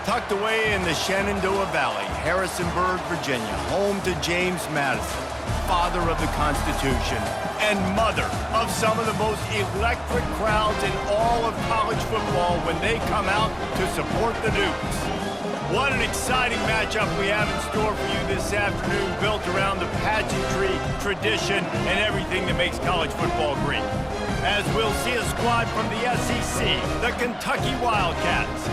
Tucked away in the Shenandoah Valley, Harrisonburg, Virginia, home to James Madison, father of the Constitution and mother of some of the most electric crowds in all of college football when they come out to support the Dukes. What an exciting matchup we have in store for you this afternoon, built around the pageantry, tradition, and everything that makes college football great. As we'll see a squad from the SEC, the Kentucky Wildcats,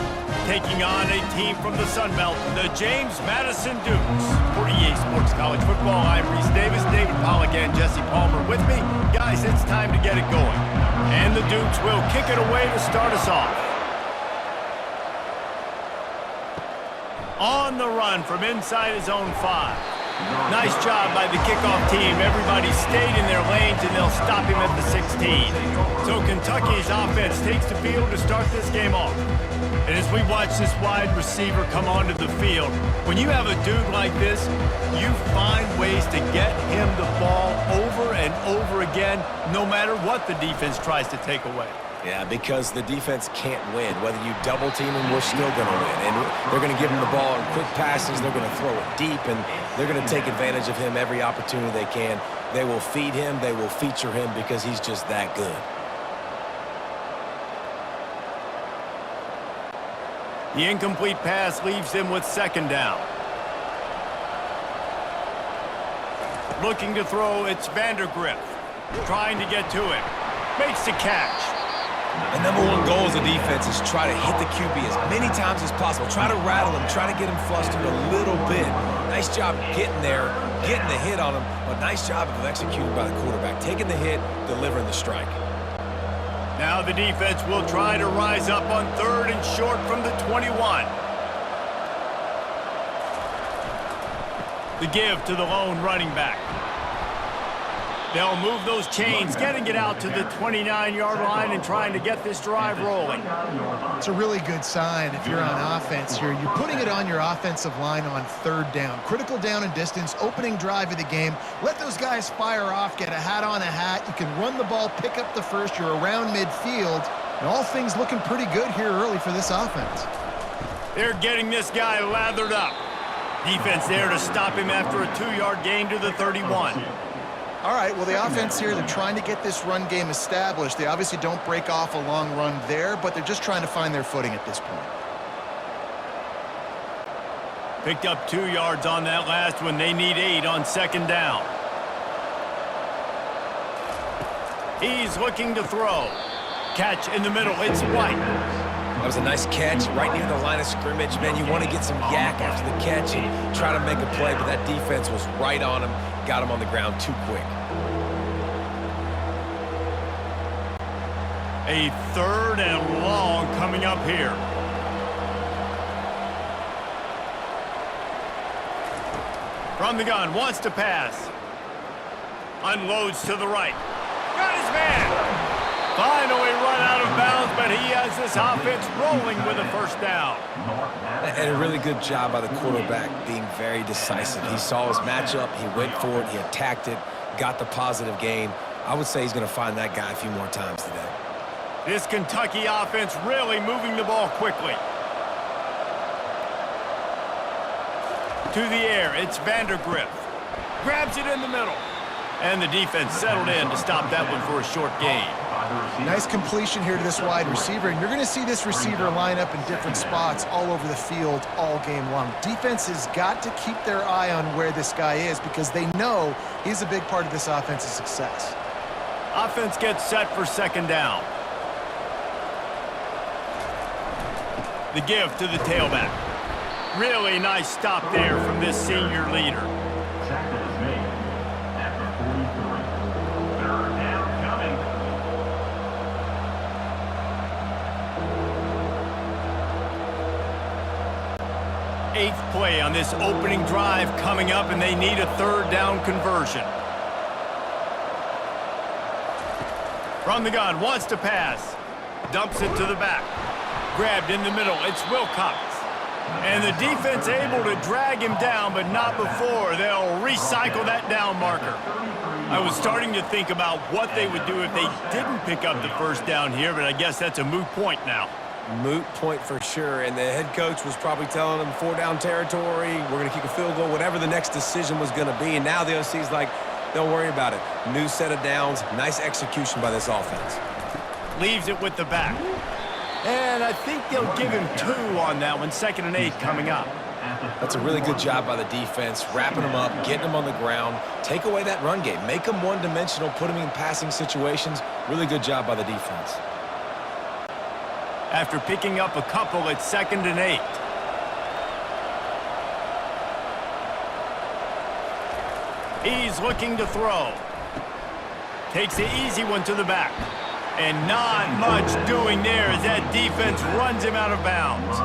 taking on a team from the Sun Belt, the James Madison Dukes. For EA Sports College Football, I'm Reese Davis, David Pollack, and Jesse Palmer with me. Guys, it's time to get it going. And the Dukes will kick it away to start us off. On the run from inside his own 5. Nice job by the kickoff team. Everybody stayed in their lanes, and they'll stop him at the 16. So Kentucky's offense takes the field to start this game off. And as we watch this wide receiver come onto the field, when you have a dude like this, you find ways to get him the ball over and over again, no matter what the defense tries to take away. Yeah, because the defense can't win. Whether you double team him, we're still going to win. And they're going to give him the ball in quick passes. They're going to throw it deep, and they're going to take advantage of him every opportunity they can. They will feed him. They will feature him because he's just that good. The incomplete pass leaves them with second down. Looking to throw, it's Vandergriff. Trying to get to him. Makes the catch. The number one goal as a defense is try to hit the QB as many times as possible. Try to rattle him, try to get him flustered a little bit. Nice job getting there, getting the hit on him, but nice job of executing by the quarterback. Taking the hit, delivering the strike. Now the defense will try to rise up on 3rd and short from the 21. The give to the lone running back. They'll move those chains, getting it out to the 29-yard line and trying to get this drive rolling. It's a really good sign if you're on offense here. You're putting it on your offensive line on 3rd down. Critical down and distance, opening drive of the game. Let those guys fire off, get a hat on a hat. You can run the ball, pick up the first. You're around midfield. And all things looking pretty good here early for this offense. They're getting this guy lathered up. Defense there to stop him after a 2-yard gain to the 31. All right, well, the offense here, they're trying to get this run game established. They obviously don't break off a long run there, but they're just trying to find their footing at this point. Picked up 2 yards on that last one. They need 8 on 2nd down. He's looking to throw. Catch in the middle. It's White. That was a nice catch right near the line of scrimmage. Man, you want to get some yak after the catch and try to make a play, but that defense was right on him. Got him on the ground too quick. A 3rd and long coming up here. From the gun, wants to pass. Unloads to the right. Got his man. Finally run out of bounds, but he has this offense rolling with a 1st down. And a really good job by the quarterback being very decisive. He saw his matchup, he went for it, he attacked it, got the positive gain. I would say he's going to find that guy a few more times today. This Kentucky offense really moving the ball quickly. To the air, it's Vandergriff. Grabs it in the middle. And the defense settled in to stop that one for a short gain. Nice completion here to this wide receiver, and you're going to see this receiver line up in different spots all over the field all game long. Defense has got to keep their eye on where this guy is because they know he's a big part of this offense's success. Offense gets set for 2nd down. The give to the tailback. Really nice stop there from this senior leader. Eighth play on this opening drive coming up, and they need a 3rd down conversion. From the gun, wants to pass. Dumps it to the back. Grabbed in the middle, it's Wilcox. And the defense able to drag him down, but not before. They'll recycle that down marker. I was starting to think about what they would do if they didn't pick up the 1st down here, but I guess that's a moot point now. Moot point for sure, and the head coach was probably telling them 4-down territory, we're going to kick a field goal, whatever the next decision was going to be, and now the OC's like, don't worry about it. New set of downs, nice execution by this offense. Leaves it with the back. And I think they'll give him 2 on that one, 2nd and 8 coming up. That's a really good job by the defense, wrapping them up, getting them on the ground, take away that run game, make them one-dimensional, put them in passing situations. Really good job by the defense. After picking up a couple, it's 2nd and 8. He's looking to throw. Takes the easy one to the back. And not much doing there as that defense runs him out of bounds.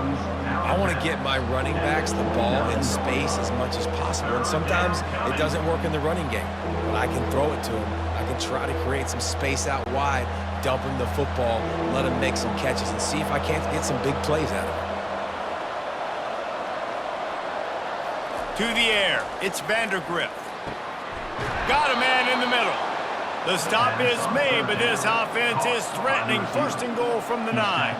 I want to get my running backs the ball in space as much as possible, and sometimes it doesn't work in the running game, but I can throw it to him. I can try to create some space out wide, dump him the football, let him make some catches, and see if I can't get some big plays out of him. To the air, it's Vandergriff. Got a man in the middle. The stop is made, but this offense is threatening 1st and goal from the 9.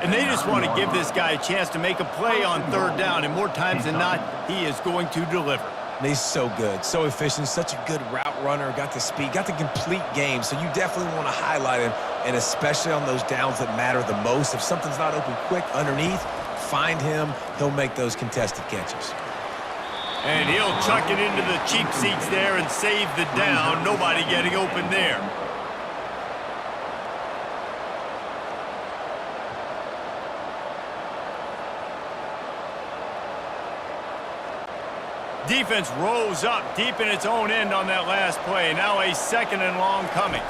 And they just want to give this guy a chance to make a play on 3rd down, and more times than not, he is going to deliver. He's so good, so efficient, such a good route runner, got the speed, got the complete game, so you definitely want to highlight him, and especially on those downs that matter the most. If something's not open quick underneath, find him, he'll make those contested catches. And he'll chuck it into the cheap seats there and save the down. Nobody getting open there. Defense rolls up deep in its own end on that last play. Now a 2nd and long coming.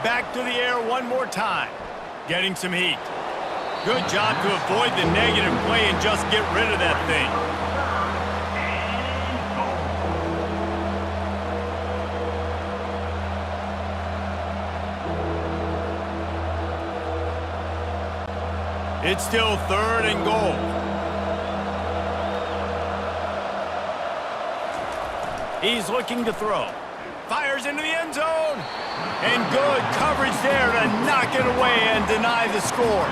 Back to the air one more time. Getting some heat. Good job to avoid the negative play and just get rid of that thing. It's still 3rd and goal. He's looking to throw. Fires into the end zone. And good coverage there to knock it away and deny the score.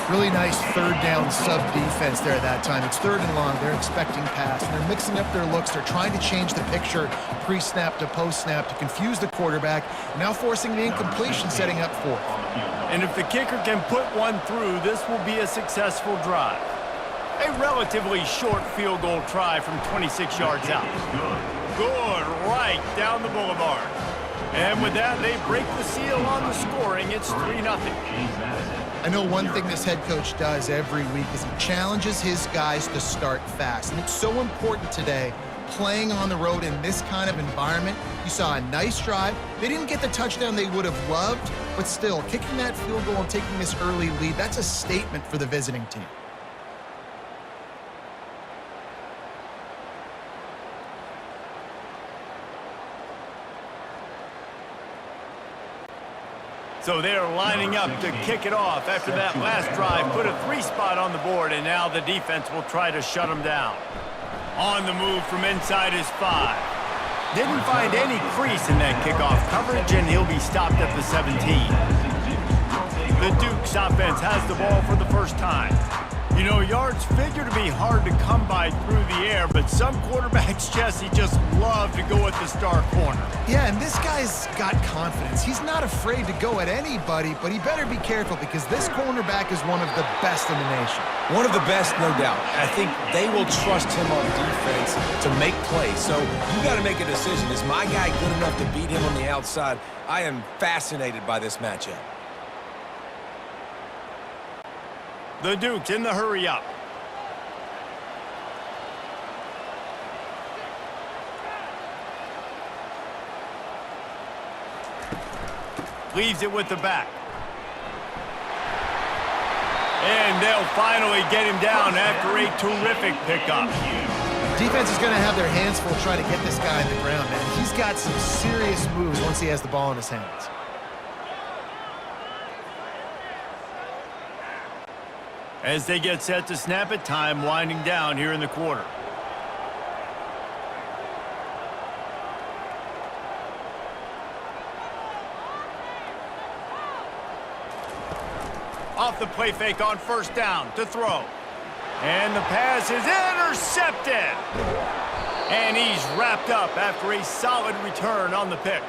Really nice 3rd down sub-defense there at that time. It's 3rd and long. They're expecting pass, and they're mixing up their looks. They're trying to change the picture pre-snap to post-snap to confuse the quarterback, now forcing the incompletion, setting up 4th. And if the kicker can put one through, this will be a successful drive. A relatively short field goal try from 26 yards out. Good, right down the boulevard. And with that, they break the seal on the scoring. It's 3-0. I know one thing this head coach does every week is he challenges his guys to start fast. And it's so important today, playing on the road in this kind of environment. You saw a nice drive. They didn't get the touchdown they would have loved, but still, kicking that field goal and taking this early lead, that's a statement for the visiting team. So they're lining up to kick it off after that last drive. Put a 3 spot on the board, and now the defense will try to shut them down. On the move from inside his 5. Didn't find any crease in that kickoff coverage, and he'll be stopped at the 17. The Dukes offense has the ball for the first time. You know, yards figure to be hard to come by through the air, but some quarterbacks, Jesse, just love to go at the star corner. Yeah, and this guy's got confidence. He's not afraid to go at anybody, but he better be careful because this cornerback is one of the best in the nation. One of the best, no doubt. I think they will trust him on defense to make plays. So you got to make a decision. Is my guy good enough to beat him on the outside? I am fascinated by this matchup. The Dukes in the hurry up. Leaves it with the back. And they'll finally get him down after a terrific pickup. Defense is going to have their hands full trying to get this guy on the ground, man. He's got some serious moves once he has the ball in his hands. As they get set to snap it, time winding down here in the quarter. Off the play fake on first down to throw. And the pass is intercepted. And he's wrapped up after a solid return on the pick.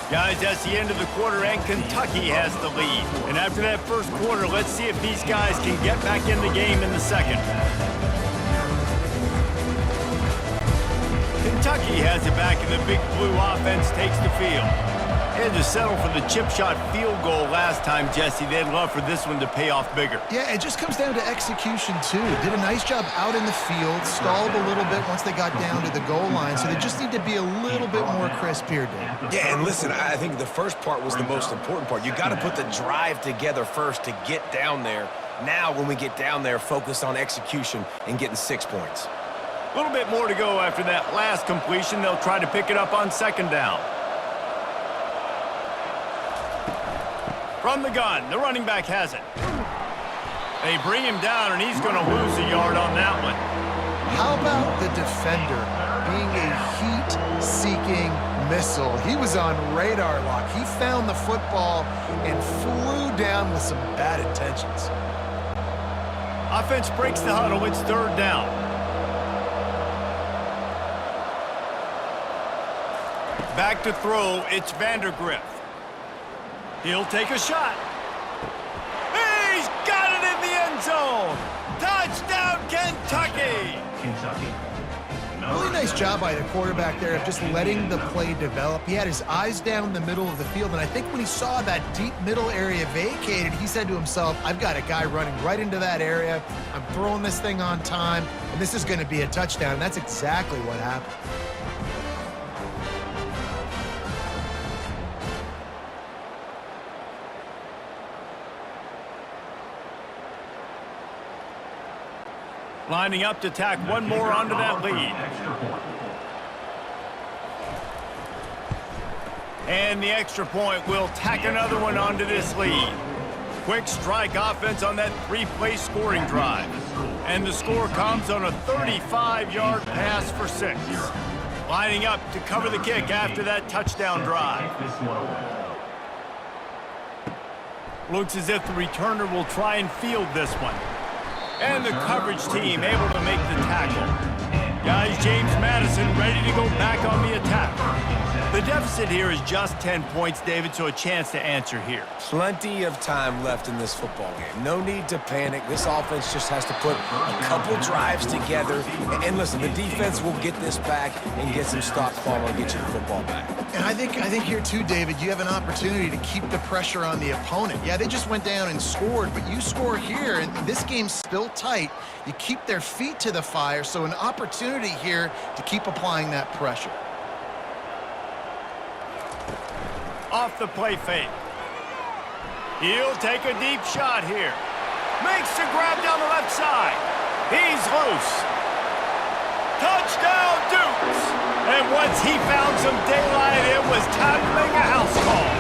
Guys, that's the end of the quarter, and Kentucky has the lead. And after that first quarter, let's see if these guys can get back in the game in the second. Kentucky has it back, and the Big Blue offense takes the field. They had to settle for the chip shot field goal last time, Jesse. They'd love for this one to pay off bigger. Yeah, it just comes down to execution, too. Did a nice job out in the field, stalled a little bit once they got down to the goal line, so they just need to be a little bit more crisp here, Dave. Yeah, and listen, I think the first part was the most important part. You got to put the drive together first to get down there. Now, when we get down there, focus on execution and getting 6 points. A little bit more to go after that last completion. They'll try to pick it up on second down. From the gun, the running back has it. They bring him down, and he's going to lose a yard on that one. How about the defender being a heat-seeking missile? He was on radar lock. He found the football and flew down with some bad intentions. Offense breaks the huddle. It's third down. Back to throw. It's Vandergriff. He'll take a shot. He's got it in the end zone. Touchdown, Kentucky. Really nice job by the quarterback there of just letting the play develop. He had his eyes down the middle of the field, and I think when he saw that deep middle area vacated, he said to himself, I've got a guy running right into that area. I'm throwing this thing on time, and this is going to be a touchdown. And that's exactly what happened. Lining up to tack one more onto that lead. And the extra point will tack another one onto this lead. Quick strike offense on that three-play scoring drive. And the score comes on a 35-yard pass for 6. Lining up to cover the kick after that touchdown drive. Looks as if the returner will try and field this one. And the coverage team able to make the tackle. Guys, James Madison ready to go back on the attack. The deficit here is just 10 points, David, so a chance to answer here. Plenty of time left in this football game. No need to panic. This offense just has to put a couple drives together. And listen, the defense will get this back and get some stops following and get you the football back. And I think here too, David, you have an opportunity to keep the pressure on the opponent. Yeah, they just went down and scored, but you score here, and this game's still tight. You keep their feet to the fire, so an opportunity here to keep applying that pressure. Off the play fake. He'll take a deep shot here. Makes the grab down the left side. He's loose. Touchdown, Dukes! And once he found some daylight, it was time to make a house call.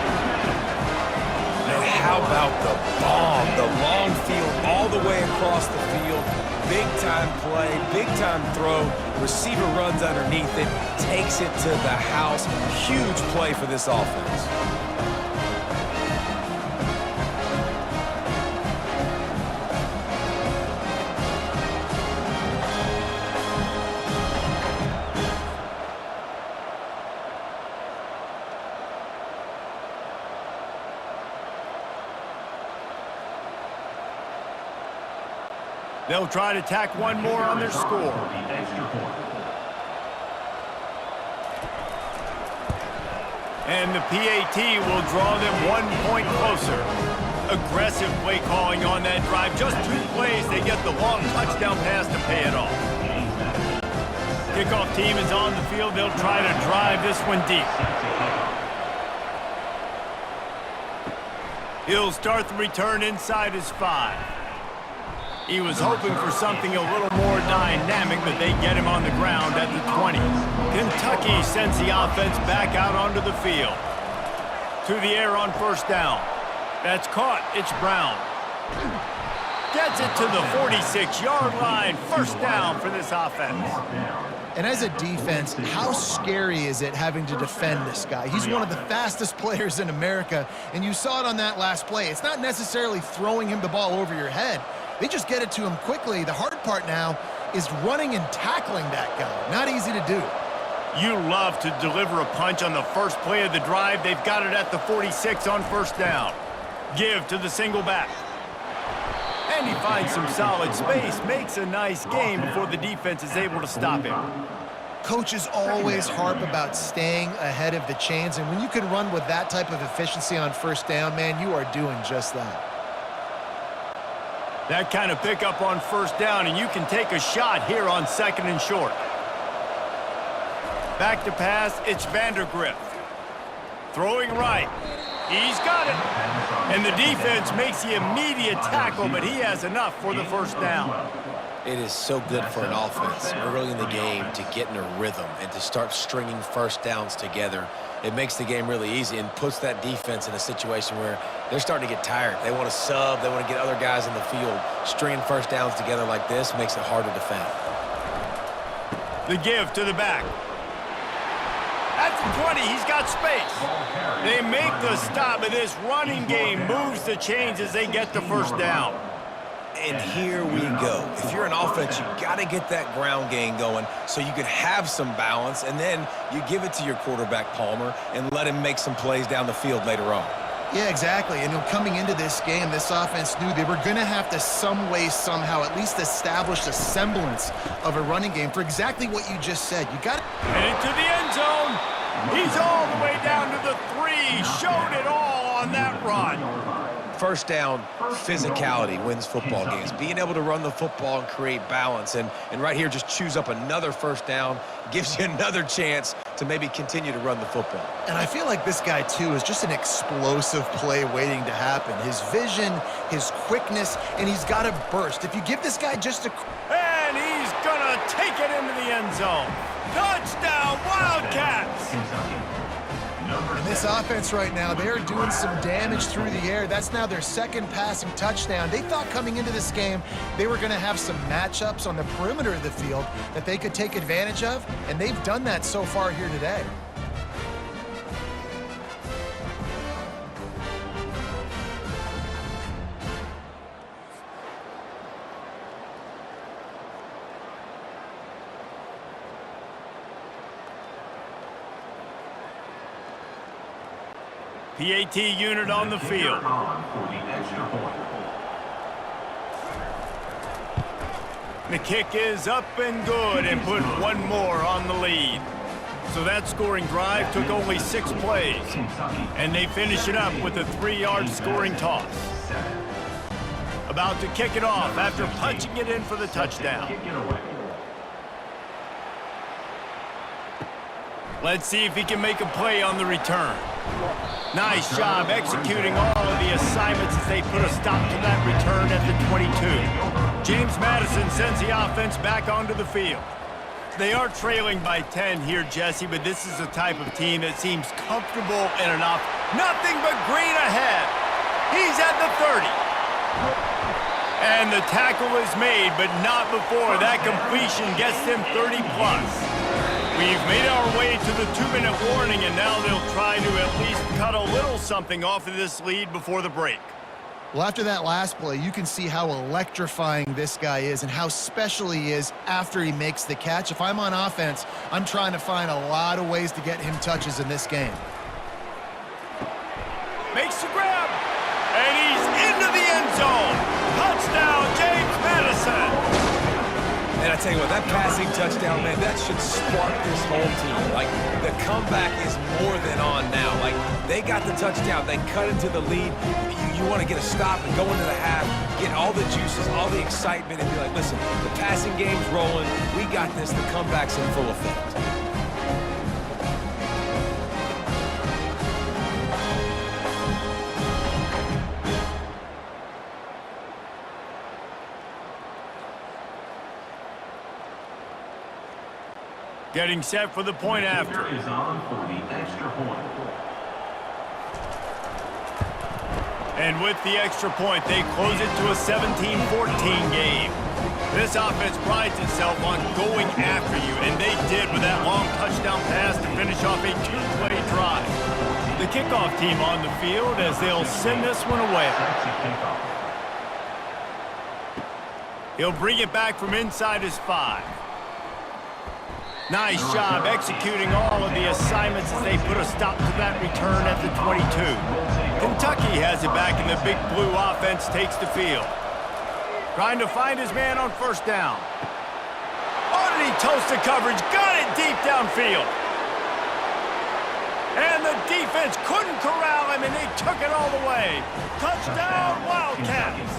And how about the bomb? The long field all the way across the field. Big-time play, big-time throw. Receiver runs underneath it, takes it to the house. Huge play for this offense. They'll try to tack one more on their score. And the PAT will draw them 1 point closer. Aggressive play calling on that drive. Just 2 plays, they get the long touchdown pass to pay it off. Kickoff team is on the field. They'll try to drive this one deep. He'll start the return inside his 5. He was hoping for something a little more dynamic, but they get him on the ground at the 20. Kentucky sends the offense back out onto the field. To the air on first down. That's caught. It's Brown. Gets it to the 46-yard line. First down for this offense. And as a defense, how scary is it having to defend this guy? He's one of the fastest players in America, and you saw it on that last play. It's not necessarily throwing him the ball over your head. They just get it to him quickly. The hard part now is running and tackling that guy. Not easy to do. You love to deliver a punch on the first play of the drive. They've got it at the 46 on first down. Give to the single back. And he finds some solid space, makes a nice game before the defense is able to stop him. Coaches always harp about staying ahead of the chains, and when you can run with that type of efficiency on first down, man, you are doing just that. That kind of pickup on first down, and you can take a shot here on second and short. Back to pass, it's Vandergrift. Throwing right. He's got it. And the defense makes the immediate tackle, but he has enough for the first down. It is so good for an offense early in the game to get in a rhythm and to start stringing first downs together. It makes the game really easy and puts that defense in a situation where they're starting to get tired. They want to sub. They want to get other guys in the field. Stringing first downs together like this makes it hard to defend. The give to the back. At the 20, he's got space. They make the stop, and this running game moves the chains as they get the first down. And here we go. If you're an offense, you got to get that ground game going so you can have some balance, and then you give it to your quarterback, Palmer, and let him make some plays down the field later on. Yeah, exactly. And coming into this game, this offense knew they were going to have to some way, somehow, at least establish a semblance of a running game for exactly what you just said. You got it. And into the end zone. He's all the way down to the 3. Showed it all on that run. First down, physicality wins football games. Being able to run the football and create balance. And right here, just choose up another first down, gives you another chance to maybe continue to run the football. And I feel like this guy, too, is just an explosive play waiting to happen. His vision, his quickness, and he's got a burst. If you give this guy just a... And he's going to take it into the end zone. Touchdown, Wildcats! And this offense right now, they are doing some damage through the air. That's now their second passing touchdown. They thought coming into this game they were going to have some matchups on the perimeter of the field that they could take advantage of, and they've done that so far here today. PAT unit on the field. The kick is up and good and put one more on the lead. So that scoring drive took only 6 plays. And they finish it up with a 3-yard scoring toss. About to kick it off after punching it in for the touchdown. Let's see if he can make a play on the return. Nice job executing all of the assignments as they put a stop to that return at the 22. James Madison sends the offense back onto the field. They are trailing by 10 here, Jesse, but this is the type of team that seems comfortable and enough. Nothing but green ahead. He's at the 30. And the tackle is made, but not before that completion gets them 30+. We've made our way to the 2-minute warning, and now they'll try to at least cut a little something off of this lead before the break. Well, after that last play, you can see how electrifying this guy is and how special he is after he makes the catch. If I'm on offense, I'm trying to find a lot of ways to get him touches in this game. Makes the grab, and he's into the end zone. Touchdown, James Madison. And I tell you what, that passing touchdown, man, that should spark this whole team. Like, the comeback is more than on now. Like, they got the touchdown. They cut into the lead. You want to get a stop and go into the half, get all the juices, all the excitement, and be like, listen, the passing game's rolling. We got this. The comeback's in full effect. Getting set for the point after. Is on for the extra point. And with the extra point, they close it to a 17-14 game. This offense prides itself on going after you, and they did with that long touchdown pass to finish off a two-play drive. The kickoff team on the field as they'll send this one away. He'll bring it back from inside his 5. Nice job executing all of the assignments as they put a stop to that return at the 22. Kentucky has it back, and the Big Blue offense takes the field. Trying to find his man on first down. Oh, did he toast the coverage? Got it deep downfield. And the defense couldn't corral him, and they took it all the way. Touchdown, Wildcats.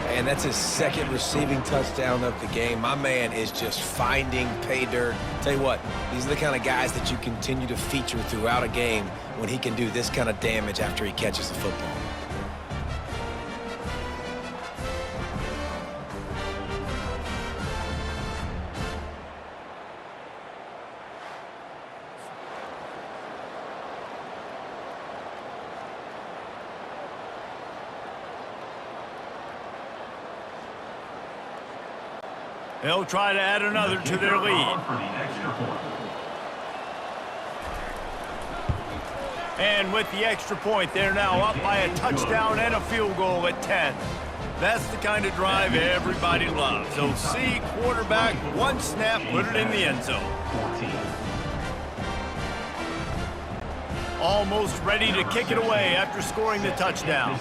And that's his second receiving touchdown of the game. My man is just finding pay dirt. Tell you what, these are the kind of guys that you continue to feature throughout a game when he can do this kind of damage after he catches the football. They'll try to add another to their lead. And with the extra point, they're now up by a touchdown and a field goal at 10. That's the kind of drive everybody loves. So see quarterback, one snap, put it in the end zone. Almost ready to kick it away after scoring the touchdown.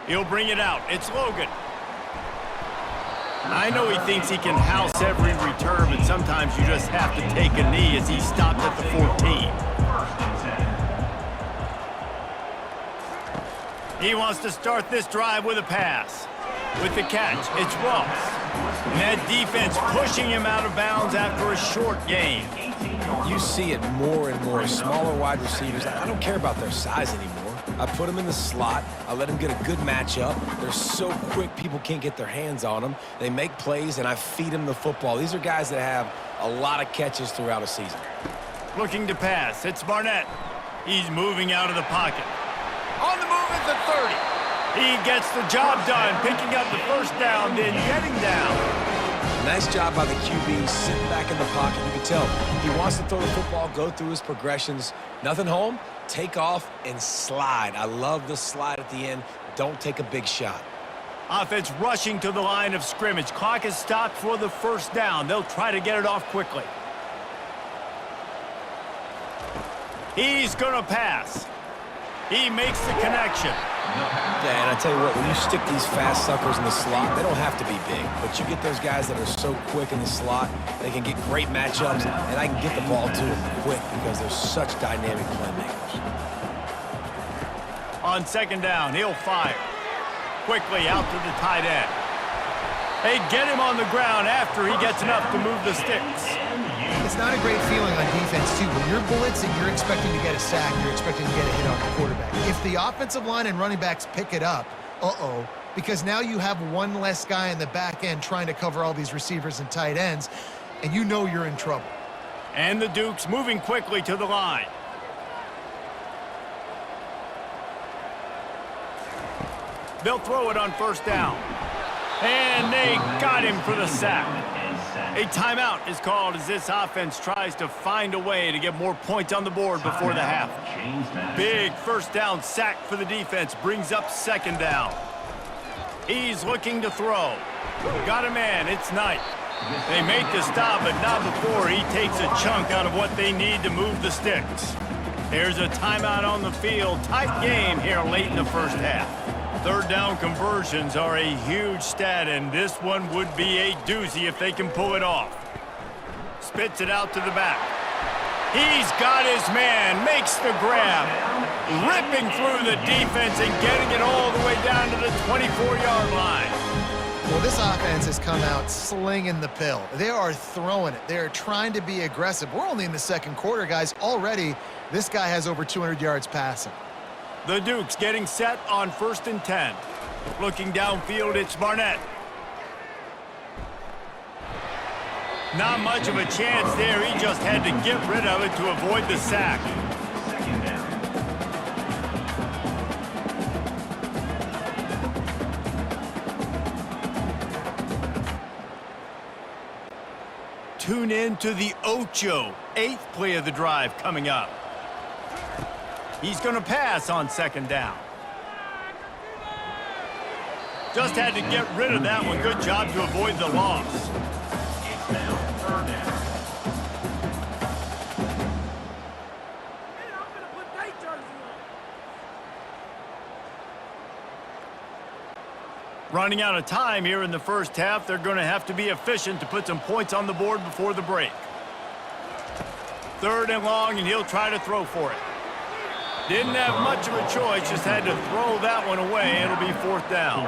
He'll bring it out. It's Logan. I know he thinks he can house every return, but sometimes you just have to take a knee as he stopped at the 14. He wants to start this drive with a pass. With the catch, it's Ross. And that defense pushing him out of bounds after a short gain. You see it more and more. Smaller wide receivers, I don't care about their size anymore. I put them in the slot. I let them get a good matchup. They're so quick, people can't get their hands on them. They make plays, and I feed them the football. These are guys that have a lot of catches throughout a season. Looking to pass. It's Barnett. He's moving out of the pocket. On the move at the 30. He gets the job done, picking up the first down, then getting down. Nice job by the QB, sitting back in the pocket. You can tell he wants to throw the football, go through his progressions. Nothing home, take off and slide. I love the slide at the end. Don't take a big shot. Offense rushing to the line of scrimmage. Clock is stopped for the first down. They'll try to get it off quickly. He's going to pass. He makes the connection. Yeah, and I tell you what, when you stick these fast suckers in the slot, they don't have to be big. But you get those guys that are so quick in the slot, they can get great matchups, and I can get the ball to them quick because they're such dynamic playmakers. On second down, he'll fire. Quickly out to the tight end. They get him on the ground after he gets enough to move the sticks. It's not a great feeling on defense, too. When you're blitzing, you're expecting to get a sack. You're expecting to get a hit on the quarterback. If the offensive line and running backs pick it up, because now you have one less guy in the back end trying to cover all these receivers and tight ends, and you know you're in trouble. And the Dukes moving quickly to the line. They'll throw it on first down. And they got him for the sack. A timeout is called as this offense tries to find a way to get more points on the board before the half. Big first down sack for the defense brings up second down. He's looking to throw. Got a man, it's Knight. They make the stop, but not before he takes a chunk out of what they need to move the sticks. There's a timeout on the field. Tight game here late in the first half. Third down conversions are a huge stat, and this one would be a doozy if they can pull it off. Spits it out to the back. He's got his man, makes the grab, ripping through the defense and getting it all the way down to the 24-yard line. Well, this offense has come out slinging the pill. They are throwing it. They are trying to be aggressive. We're only in the second quarter, guys. Already, this guy has over 200 yards passing. The Dukes getting set on 1st and 10. Looking downfield, it's Barnett. Not much of a chance there. He just had to get rid of it to avoid the sack. Second down. Tune in to the Ocho. 8th play of the drive coming up. He's going to pass on second down. Just had to get rid of that one. Good job to avoid the loss. It's now third down. Running out of time here in the first half. They're going to have to be efficient to put some points on the board before the break. 3rd and long, and he'll try to throw for it. Didn't have much of a choice, just had to throw that one away. It'll be 4th down.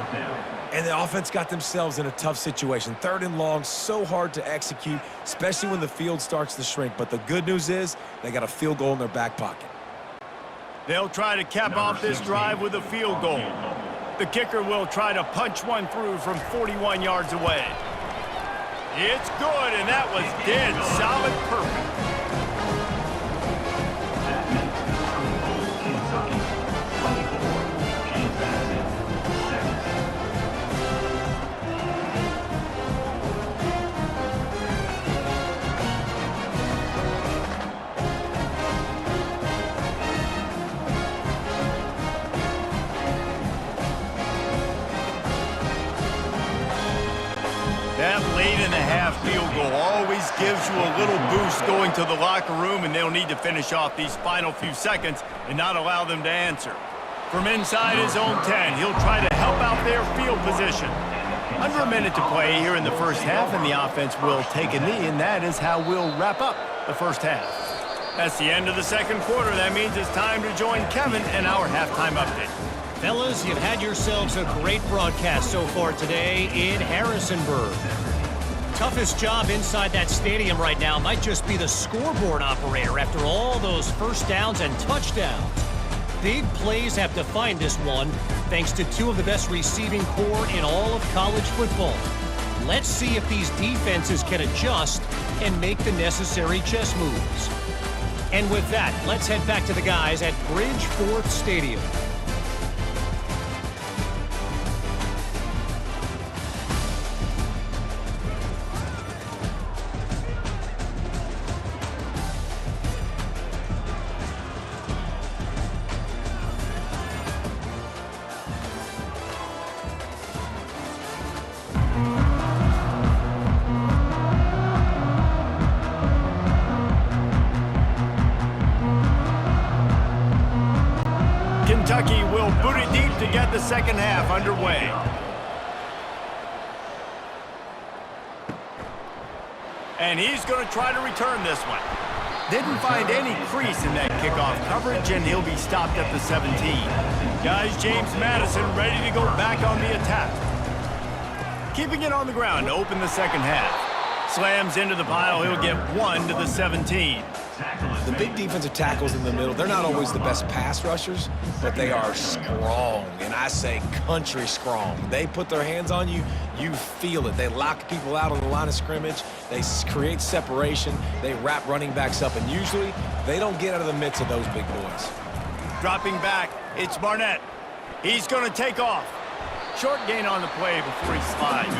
And the offense got themselves in a tough situation. 3rd and long, so hard to execute, especially when the field starts to shrink. But the good news is they got a field goal in their back pocket. They'll try to cap off this drive with a field goal. The kicker will try to punch one through from 41 yards away. It's good, and that was dead solid perfect. That makes Kentucky 24. James Madison 7. That late in the half field goal always gives you a little boost going to the locker room, and they'll need to finish off these final few seconds and not allow them to answer. From inside his own 10, he'll try to help out their field position. Under a minute to play here in the first half, and the offense will take a knee, and that is how we'll wrap up the first half. That's the end of the second quarter. That means it's time to join Kevin and our halftime update. Fellas, you've had yourselves a great broadcast so far today in Harrisonburg. Toughest job inside that stadium right now might just be the scoreboard operator after all those first downs and touchdowns. Big plays have defined this one, thanks to 2 of the best receiving corps in all of college football. Let's see if these defenses can adjust and make the necessary chess moves. And with that, let's head back to the guys at Bridgeforth Stadium. Kentucky will boot it deep to get the second half underway. And he's going to try to return this one. Didn't find any crease in that kickoff coverage, and he'll be stopped at the 17. Guys, James Madison ready to go back on the attack. Keeping it on the ground to open the second half. Slams into the pile, he'll get 1 to the 17. The big defensive tackles in the middle, they're not always the best pass rushers, but they are strong, and I say country strong. They put their hands on you, you feel it. They lock people out on the line of scrimmage. They create separation. They wrap running backs up, and usually they don't get out of the midst of those big boys. Dropping back, it's Barnett. He's going to take off. Short gain on the play before he slides.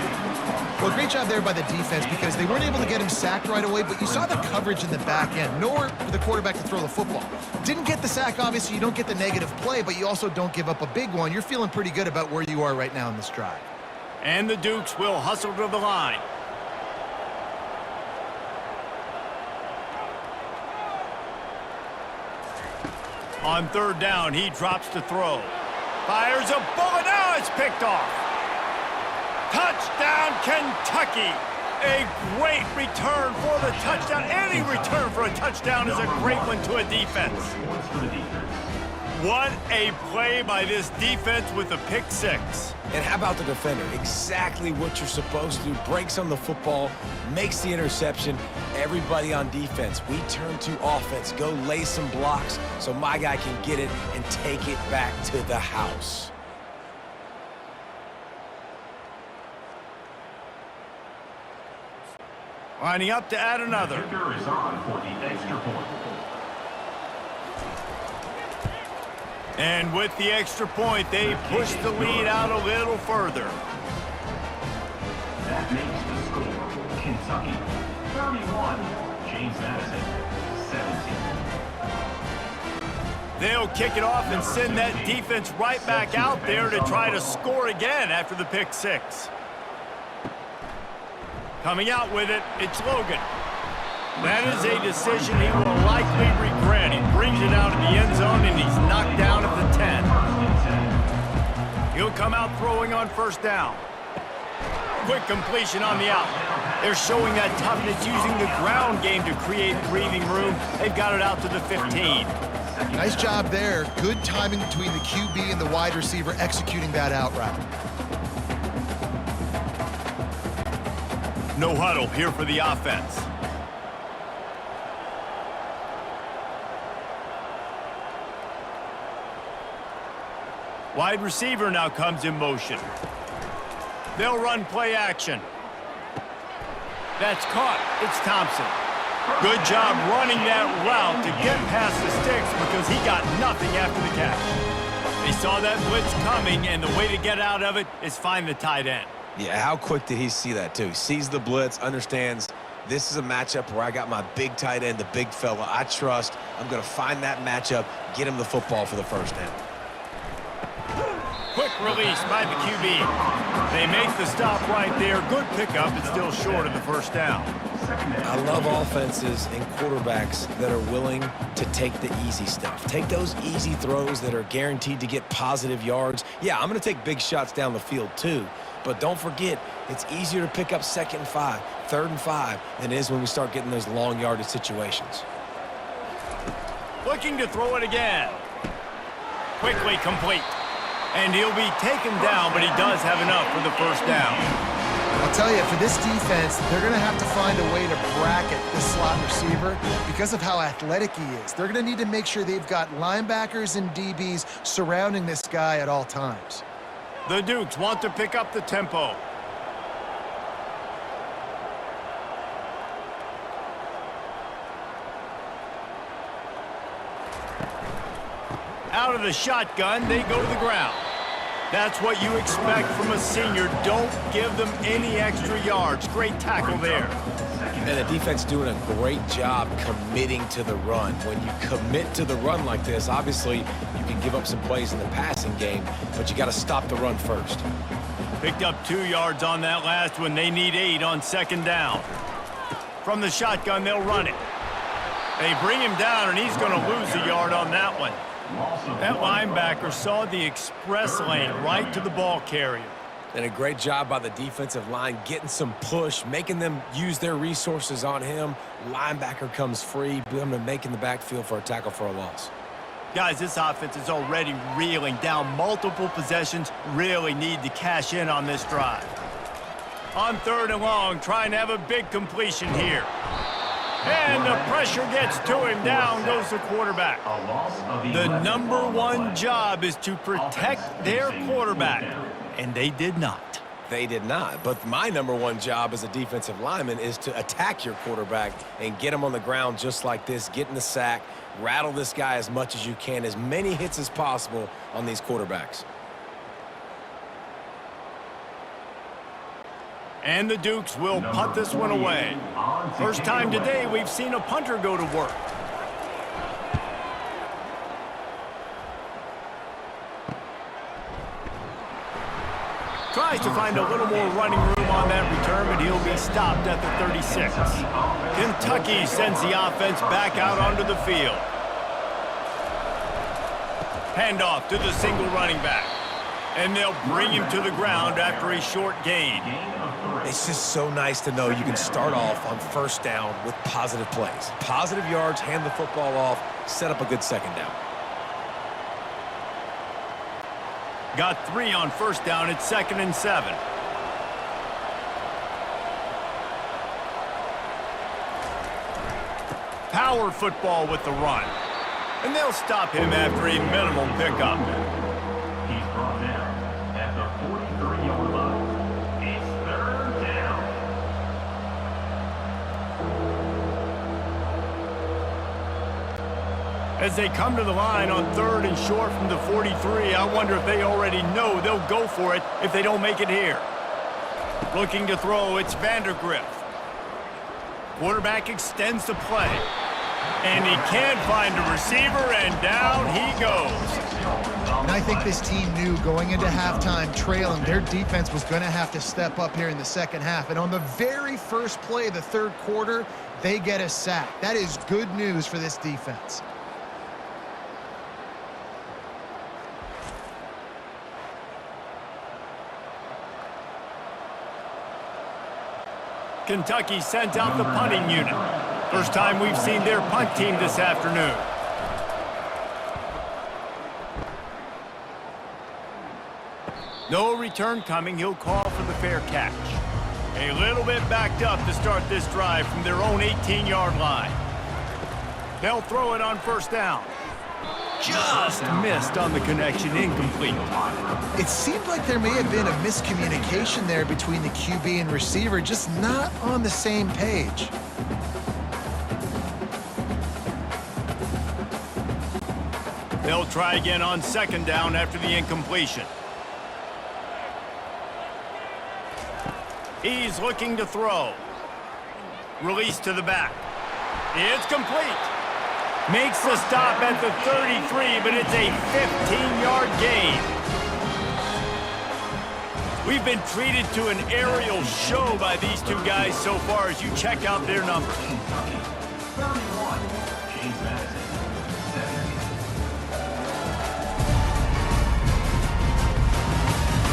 Well, great job there by the defense because they weren't able to get him sacked right away, but you saw the coverage in the back end. Nowhere for the quarterback to throw the football. Didn't get the sack, obviously. You don't get the negative play, but you also don't give up a big one. You're feeling pretty good about where you are right now in this drive. And the Dukes will hustle to the line. On third down, he drops to throw. Fires a bullet. Now it's picked off. Touchdown, Kentucky. A great return for the touchdown. Any return for a touchdown is a great one to a defense. What a play by this defense with a pick six. And how about the defender? Exactly what you're supposed to do. Breaks on the football, makes the interception. Everybody on defense, we turn to offense. Go lay some blocks so my guy can get it and take it back to the house. Lining up to add another. Kicker is on for the extra point. And with the extra point, they push the lead out a little further. That makes the score Kentucky 31, James Madison 17. They'll kick it off and send that defense right back out there to try to score again after the pick six. Coming out with it, it's Logan. That is a decision he will likely regret. He brings it out of the end zone, and he's knocked down at the 10. He'll come out throwing on first down. Quick completion on the out. They're showing that toughness using the ground game to create breathing room. They've got it out to the 15. Nice job there. Good timing between the QB and the wide receiver executing that out route. No huddle here for the offense. Wide receiver now comes in motion. They'll run play action. That's caught. It's Thompson. Good job running that route to get past the sticks because he got nothing after the catch. They saw that blitz coming, and the way to get out of it is find the tight end. Yeah, how quick did he see that, too? Sees the blitz, understands this is a matchup where I got my big tight end, the big fella I trust. I'm going to find that matchup, get him the football for the first down. Quick release by the QB. They make the stop right there. Good pickup. It's still short of the first down. I love offenses and quarterbacks that are willing to take the easy stuff. Take those easy throws that are guaranteed to get positive yards. Yeah, I'm going to take big shots down the field too. But don't forget, it's easier to pick up 2nd and 5, 3rd and 5 than it is when we start getting those long yardage situations. Looking to throw it again. Quickly complete. And he'll be taken down, but he does have enough for the first down. I'll tell you, for this defense, they're going to have to find a way to bracket this slot receiver because of how athletic he is. They're going to need to make sure they've got linebackers and DBs surrounding this guy at all times. The Dukes want to pick up the tempo. Out of the shotgun, they go to the ground. That's what you expect from a senior. Don't give them any extra yards. Great tackle there. And the defense doing a great job committing to the run. When you commit to the run like this, obviously you can give up some plays in the passing game, but you got to stop the run first. Picked up 2 yards on that last one. They need 8 on 2nd down. From the shotgun, they'll run it. They bring him down, and he's going to lose a yard on that one. That linebacker saw the express lane right to the ball carrier. And a great job by the defensive line getting some push, making them use their resources on him. Linebacker comes free, boom, and making the backfield for a tackle for a loss. Guys, this offense is already reeling down multiple possessions. Really need to cash in on this drive. On 3rd and long, trying to have a big completion here. And the pressure gets to him. Down goes the quarterback. The #1 job is to protect their quarterback, and they did not. They did not. But my #1 job as a defensive lineman is to attack your quarterback and get him on the ground just like this, get in the sack, rattle this guy as much as you can, as many hits as possible on these quarterbacks. And the Dukes will punt this one away. First time today we've seen a punter go to work. Tries to find a little more running room on that return, but he'll be stopped at the 36. Kentucky sends the offense back out onto the field. Handoff to the single running back. And they'll bring him to the ground after a short gain. It's just so nice to know you can start off on first down with positive plays. Positive yards, hand the football off, set up a good 2nd down. Got 3 on first down. It's 2nd and 7. Power football with the run. And they'll stop him after a minimal pickup. He's brought down at the 43-yard line. It's 3rd down. As they come to the line on 3rd and short from the 43, I wonder if they already know they'll go for it if they don't make it here. Looking to throw, it's Vandergriff. Quarterback extends the play. And he can't find a receiver, and down he goes. And I think this team knew going into halftime trailing, their defense was going to have to step up here in the second half. And on the very first play of the third quarter, they get a sack. That is good news for this defense. Kentucky sent out the punting unit. First time we've seen their punt team this afternoon. No return coming. He'll call for the fair catch. A little bit backed up to start this drive from their own 18-yard line. They'll throw it on first down. Just missed on the connection, incomplete. It seemed like there may have been a miscommunication there between the QB and receiver, just not on the same page. They'll try again on second down after the incompletion. He's looking to throw. Release to the back. It's complete. Makes the stop at the 33, but it's a 15-yard gain. We've been treated to an aerial show by these two guys so far as you check out their numbers. 31, James Madison.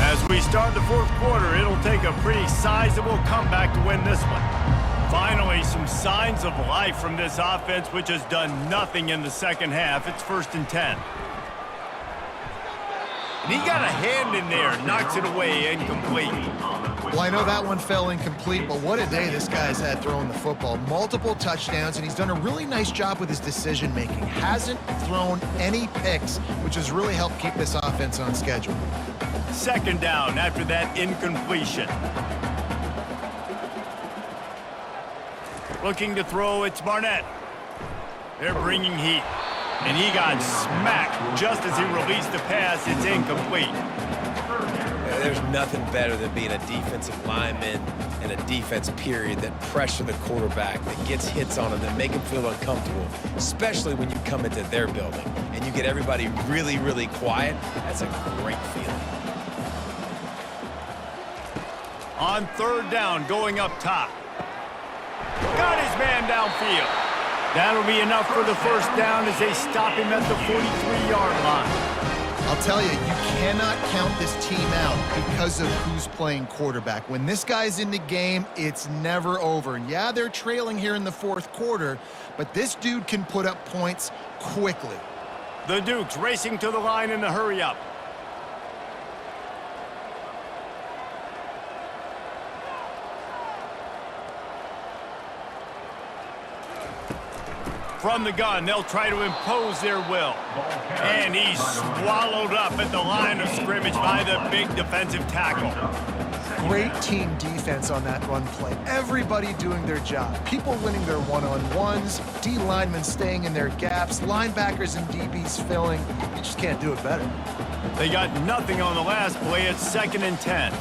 As we start the fourth quarter, it'll take a pretty sizable comeback to win this one. Finally, some signs of life from this offense, which has done nothing in the second half. It's 1st and 10. And he got a hand in there, knocks it away, incomplete. Well, I know that one fell incomplete, but what a day this guy's had throwing the football. Multiple touchdowns, and he's done a really nice job with his decision-making. Hasn't thrown any picks, which has really helped keep this offense on schedule. Second down after that incompletion. Looking to throw, it's Barnett. They're bringing heat. And he got smacked just as he released the pass. It's incomplete. There's nothing better than being a defensive lineman and a defense period that pressure the quarterback, that gets hits on him, that make him feel uncomfortable, especially when you come into their building and you get everybody really, really quiet. That's a great feeling. On third down, going up top. Got his man downfield. That'll be enough for the first down as they stop him at the 43-yard line. I'll tell you, you cannot count this team out because of who's playing quarterback. When this guy's in the game, it's never over. Yeah, they're trailing here in the fourth quarter, but this dude can put up points quickly. The Dukes racing to the line in the hurry-up. From the gun, they'll try to impose their will. And he's swallowed up at the line of scrimmage by the big defensive tackle. Great team defense on that run play. Everybody doing their job. People winning their one-on-ones, D linemen staying in their gaps, linebackers and DBs filling. You just can't do it better. They got nothing on the last play. It's 2nd and 10.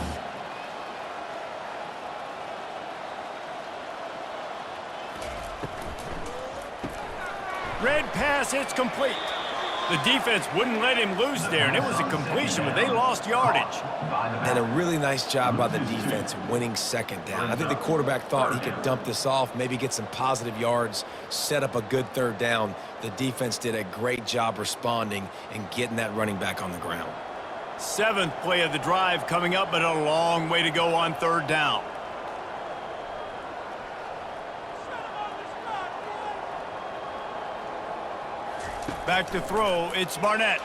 Red pass, it's complete. The defense wouldn't let him loose there, and it was a completion, but they lost yardage. And a really nice job by the defense winning second down. I think the quarterback thought he could dump this off, maybe get some positive yards, set up a good third down. The defense did a great job responding and getting that running back on the ground. 7th play of the drive coming up, but a long way to go on third down. Back to throw, it's Barnett.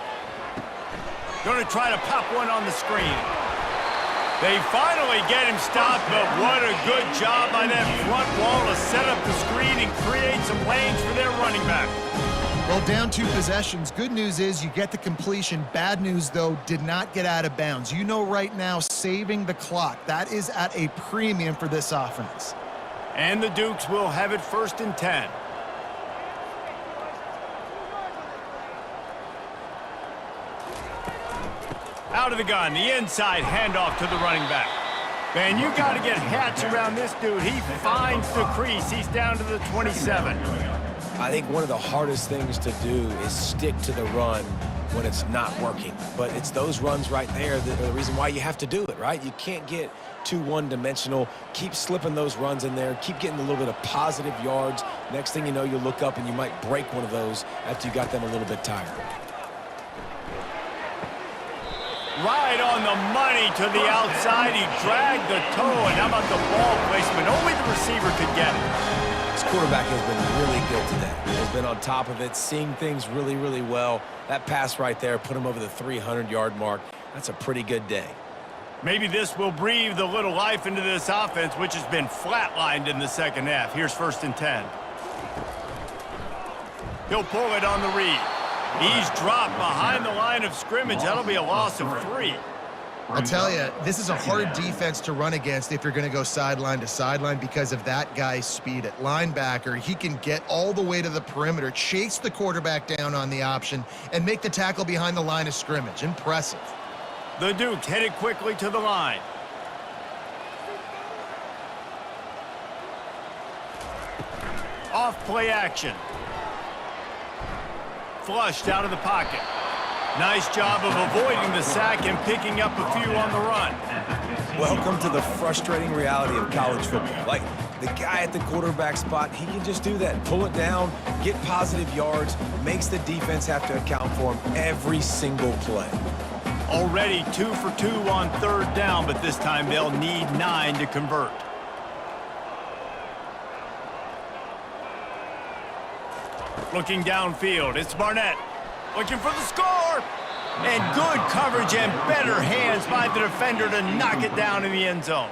Going to try to pop one on the screen. They finally get him stopped, but what a good job by that front wall to set up the screen and create some lanes for their running back. Well, down 2 possessions. Good news is you get the completion. Bad news, though, did not get out of bounds. You know right now, saving the clock. That is at a premium for this offense. And the Dukes will have it 1st and 10. out of the gun. The inside handoff to the running back. Man, you got to get hats around this dude. He finds the crease. He's down to the 27. I think one of the hardest things to do is stick to the run when it's not working. But it's those runs right there that are the reason why you have to do it, right? You can't get too one-dimensional. Keep slipping those runs in there. Keep getting a little bit of positive yards. Next thing you know, you look up and you might break one of those after you got them a little bit tired. Right on the money to the outside. He dragged the toe, and how about the ball placement? Only the receiver could get it. This quarterback has been really good today. He's been on top of it, seeing things really, really well. That pass right there put him over the 300-yard mark. That's a pretty good day. Maybe this will breathe a little life into this offense, which has been flatlined in the second half. Here's 1st and 10. He'll pull it on the read. He's dropped behind the line of scrimmage. That'll be a loss of 3. I'll tell you, this is a hard defense to run against if you're going to go sideline to sideline because of that guy's speed at linebacker. He can get all the way to the perimeter, chase the quarterback down on the option, and make the tackle behind the line of scrimmage. Impressive. The Duke headed quickly to the line. Off play action. Flushed out of the pocket. Nice job of avoiding the sack and picking up a few on the run. Welcome to the frustrating reality of college football. Like, the guy at the quarterback spot, he can just do that. Pull it down, get positive yards, makes the defense have to account for him every single play. Already 2 for 2 on 3rd down, but this time they'll need 9 to convert. Looking downfield, it's Barnett. Looking for the score. And good coverage and better hands by the defender to knock it down in the end zone.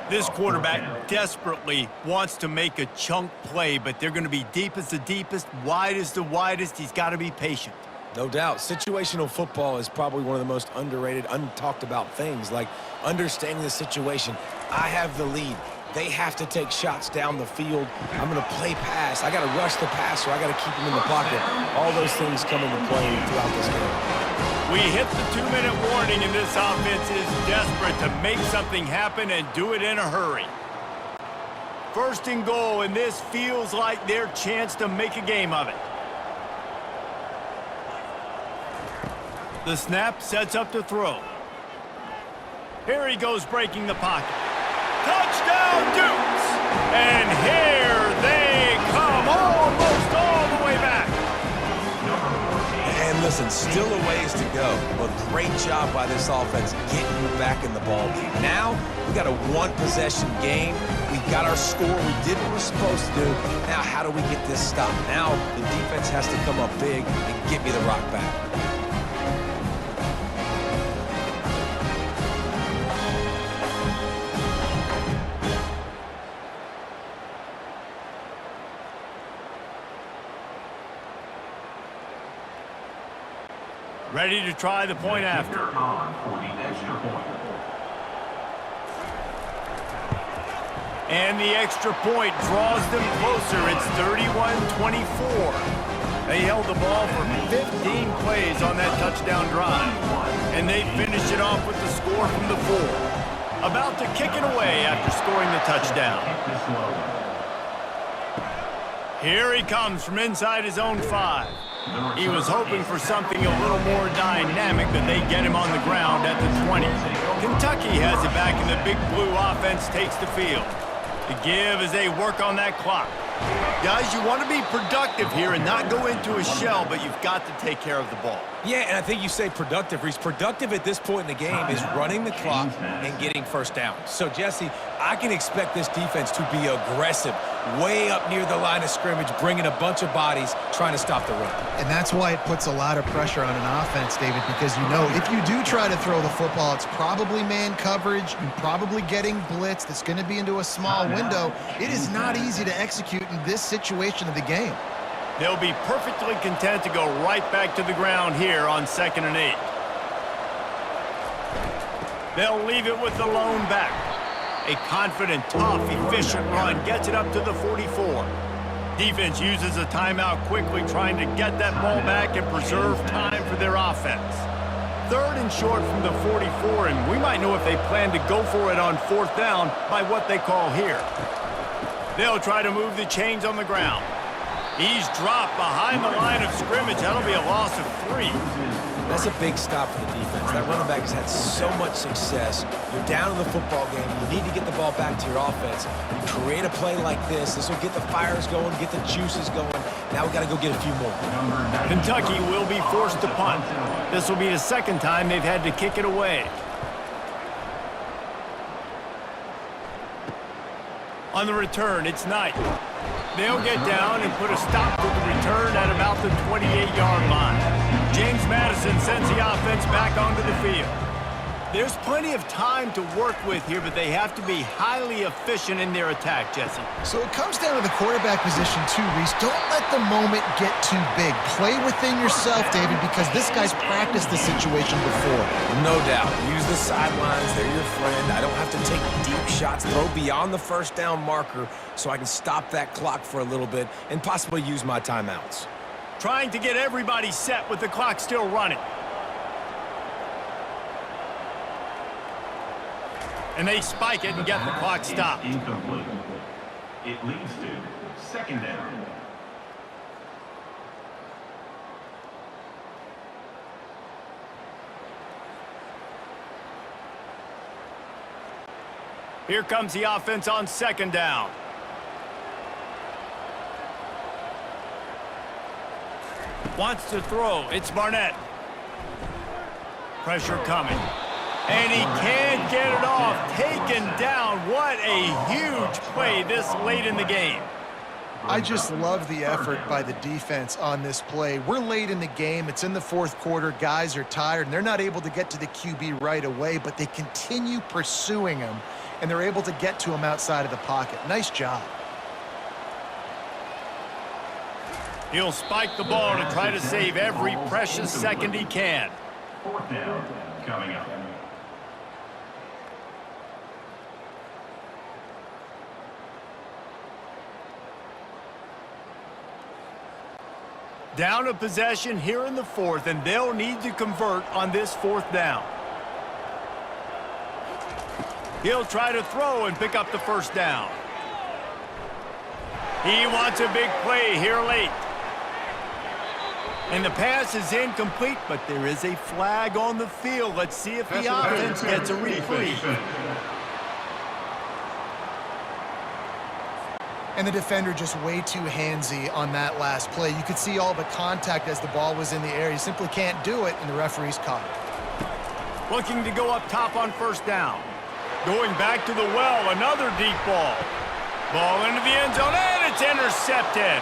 This quarterback desperately wants to make a chunk play, but they're going to be deep as the deepest, wide as the widest. He's got to be patient. No doubt. Situational football is probably one of the most underrated, untalked about things, like understanding the situation. I have the lead. They have to take shots down the field. I'm going to play pass. I got to rush the passer. I got to keep him in the pocket. All those things come into play throughout this game. We hit the 2-minute warning, and this offense is desperate to make something happen and do it in a hurry. 1st and goal, and this feels like their chance to make a game of it. The snap sets up to throw. Here he goes breaking the pocket. Touchdown, Dukes! And here they come, almost all the way back. And listen, still a ways to go, but great job by this offense getting you back in the ball game. Now, we got a one-possession game. We got our score. We did what we're supposed to do. Now, how do we get this stopped? Now, the defense has to come up big and get me the rock back. Ready to try the point after. And the extra point draws them closer. It's 31-24. They held the ball for 15 plays on that touchdown drive. And they finished it off with the score from the 4. About to kick it away after scoring the touchdown. Here he comes from inside his own 5. He was hoping for something a little more dynamic, but they get him on the ground at the 20. Kentucky has it back, and the Big Blue offense takes the field. The give as they work on that clock. Guys, you want to be productive here and not go into a shell, but you've got to take care of the ball. Yeah, and I think you say productive, Reese. Productive at this point in the game is running the clock and getting 1st down. So, Jesse, I can expect this defense to be aggressive, way up near the line of scrimmage, bringing a bunch of bodies, trying to stop the run. And that's why it puts a lot of pressure on an offense, David, because you know if you do try to throw the football, it's probably man coverage, you're probably getting blitzed, it's going to be into a small window. It is not easy to execute in this situation of the game. They'll be perfectly content to go right back to the ground here on 2nd and 8. They'll leave it with the lone back. A confident, tough, efficient run gets it up to the 44. Defense uses a timeout quickly, trying to get that ball back and preserve time for their offense. 3rd and short from the 44, and we might know if they plan to go for it on 4th down by what they call here. They'll try to move the chains on the ground. He's dropped behind the line of scrimmage. That'll be a loss of 3. That's a big stop for the defense. That running back has had so much success. You're down in the football game. You need to get the ball back to your offense. You create a play like this. This will get the fires going, get the juices going. Now we got to go get a few more. Kentucky will be forced to punt. This will be the 2nd time they've had to kick it away. On the return, it's Knight. They'll get down and put a stop to the return at about the 28-yard line. James Madison sends the offense back onto the field. There's plenty of time to work with here, but they have to be highly efficient in their attack, Jesse. So it comes down to the quarterback position too, Reese. Don't let the moment get too big. Play within yourself, David, because this guy's practiced the situation before. No doubt. Use the sidelines. They're your friend. I don't have to take deep shots. Throw beyond the 1st down marker so I can stop that clock for a little bit and possibly use my timeouts. Trying to get everybody set with the clock still running. And they spike it and get the clock stopped. Incomplete. It leads to 2nd down. Here comes the offense on 2nd down. Wants to throw. It's Barnett. Pressure coming. And he can't get it off. Taken down. What a huge play this late in the game. I just love the effort by the defense on this play. We're late in the game. It's in the 4th quarter. Guys are tired, and they're not able to get to the QB right away, but they continue pursuing him, and they're able to get to him outside of the pocket. Nice job. He'll spike the ball to try to save every precious second he can. 4th down coming up. Down a possession here in the 4th, and they'll need to convert on this 4th down. He'll try to throw and pick up the 1st down. He wants a big play here late. And the pass is incomplete, but there is a flag on the field. Let's see if the offense gets a reprieve. And the defender just way too handsy on that last play. You could see all the contact as the ball was in the air. You simply can't do it, and the referee's caught it. Looking to go up top on 1st down. Going back to the well, another deep ball. Ball into the end zone, and it's intercepted.